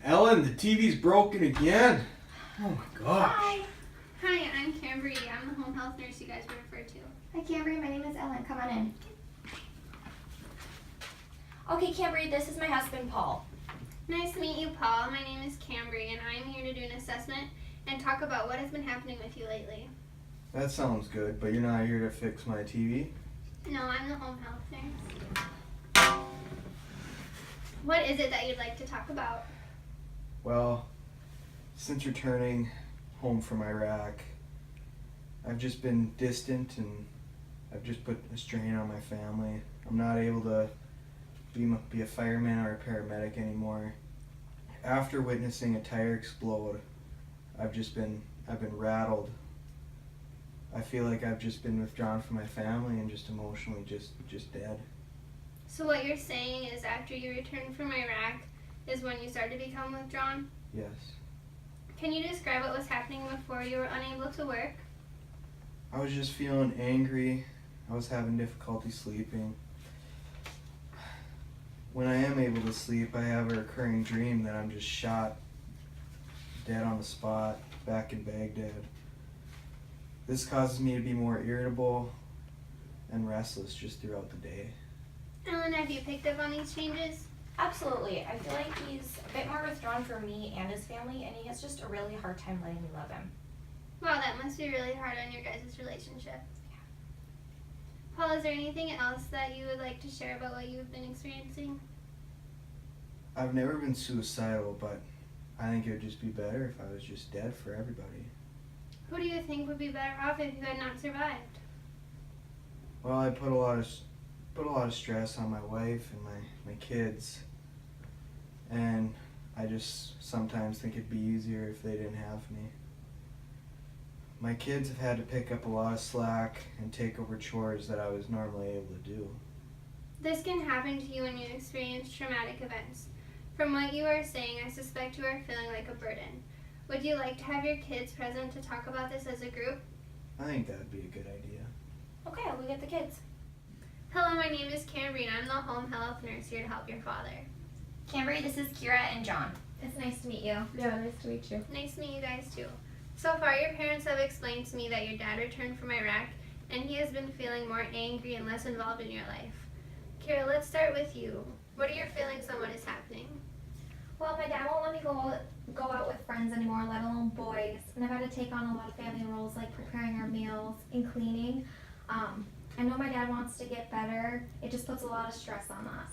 Ellen, the TV's broken again. Oh my gosh. Hi, I'm Cambry. I'm the home health nurse you guys were referred to. Hi, Cambry. My name is Ellen. Come on in. Okay, Cambry, this is my husband, Paul. Nice to meet you, Paul. My name is Cambry, and I'm here to do an assessment and talk about what has been happening with you lately. That sounds good, but you're not here to fix my TV? No, I'm the home health nurse. What is it that you'd like to talk about? Well, since returning home from Iraq, I've just been distant and I've just put a strain on my family. I'm not able to be a fireman or a paramedic anymore. After witnessing a tire explode, I've been rattled. I feel like I've just been withdrawn from my family and just emotionally just dead. So what you're saying is after you returned from Iraq is when you started to become withdrawn? Yes. Can you describe what was happening before you were unable to work? I was just feeling angry. I was having difficulty sleeping. When I am able to sleep, I have a recurring dream that I'm just shot dead on the spot back in Baghdad. This causes me to be more irritable and restless just throughout the day. Ellen, have you picked up on these changes? Absolutely. I feel like he's a bit more withdrawn from me and his family, and he has just a really hard time letting me love him. Wow, that must be really hard on your guys' relationship. Paul, is there anything else that you would like to share about what you've been experiencing? I've never been suicidal, but I think it would just be better if I was just dead for everybody. Who do you think would be better off if you had not survived? Well, I put a lot of stress on my wife and my kids, and I just sometimes think it'd be easier if they didn't have me. My kids have had to pick up a lot of slack and take over chores that I was normally able to do. This can happen to you when you experience traumatic events. From what you are saying, I suspect you are feeling like a burden. Would you like to have your kids present to talk about this as a group? I think that would be a good idea. Okay, I'll go get the kids. Hello, my name is Cambry, and I'm the home health nurse here to help your father. Cambry, this is Kira and John. It's nice to meet you. Yeah, nice to meet you. Nice to meet you guys too. So far, your parents have explained to me that your dad returned from Iraq, and he has been feeling more angry and less involved in your life. Kira, let's start with you. What are your feelings on what is happening? Well, my dad won't let me go out with friends anymore, let alone boys. And I've had to take on a lot of family roles like preparing our meals and cleaning. I know my dad wants to get better. It just puts a lot of stress on us.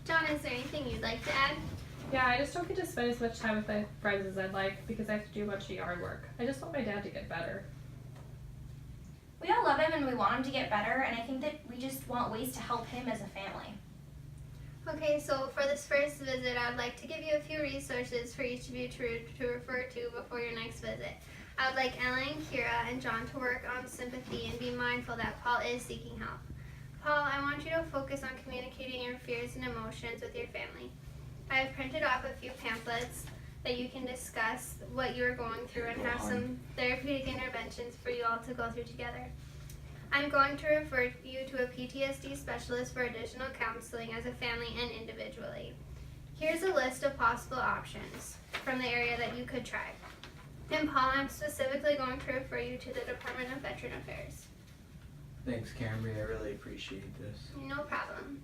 John, is there anything you'd like to add? Yeah, I just don't get to spend as much time with my friends as I'd like because I have to do a bunch of yard work. I just want my dad to get better. We all love him and we want him to get better, and I think that we just want ways to help him as a family. Okay, so for this first visit, I'd like to give you a few resources for each of you to refer to before your next visit. I would like Ellen, Kira, and John to work on sympathy and be mindful that Paul is seeking help. Paul, I want you to focus on communicating your fears and emotions with your family. I have printed off a few pamphlets that you can discuss what you are going through and have some therapeutic interventions for you all to go through together. I'm going to refer you to a PTSD specialist for additional counseling as a family and individually. Here's a list of possible options from the area that you could try. And Paul, I'm specifically going to refer you to the Department of Veteran Affairs. Thanks, Cambry. I really appreciate this. No problem.